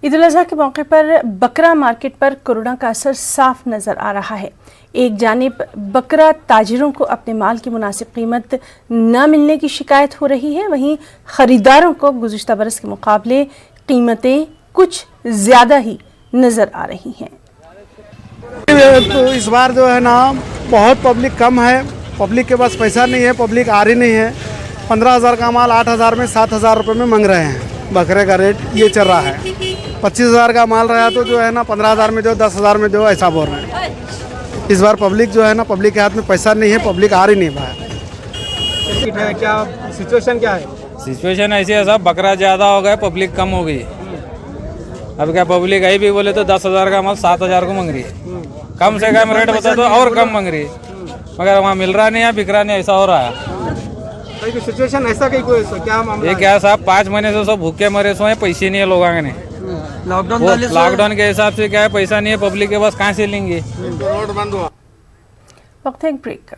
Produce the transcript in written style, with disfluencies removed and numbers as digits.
ईद उल अज़हा के मौके पर बकरा मार्केट पर कोरोना का असर साफ नज़र आ रहा है। एक जानिब बकरा ताजिरों को अपने माल की मुनासिब कीमत न मिलने की शिकायत हो रही है, वहीं ख़रीदारों को गुज़िश्ता बरस के मुकाबले कीमतें कुछ ज़्यादा ही नज़र आ रही हैं। तो इस बार जो है ना बहुत पब्लिक कम है, पब्लिक के पास पैसा नहीं है, पब्लिक आ रही नहीं है। 15,000 का माल 8,000 में 7,000 रुपये में मांग रहे हैं। बकरे का रेट ये चल रहा है। 25,000 का माल रहा तो जो है ना 15,000 में जो 10,000 में जो ऐसा बोल रहे हैं। इस बार पब्लिक जो है ना, पब्लिक के हाथ में पैसा नहीं है, पब्लिक आ रही नहीं पाया। क्या सिचुएशन क्या है? सिचुएशन ऐसी है साहब, बकरा ज़्यादा हो गया, पब्लिक कम हो गई। अब क्या पब्लिक आई भी बोले तो 10,000 का माल 7,000 को मांग रही है। कम से कम रेट बता तो और कम मांग रही है, मगर वहाँ मिल रहा नहीं है, बिक रहा नहीं, ऐसा हो रहा है। सिचुएशन ऐसा कहीं कोई क्या मामला ये क्या साहब, 5 महीने से सब भूखे मरे सो हैं, पैसे नहीं है लोगों ने। लॉकडाउन के हिसाब से क्या है, पैसा नहीं है, पब्लिक के पास कहाँ से लेंगे। वक्त है एक ब्रेक का।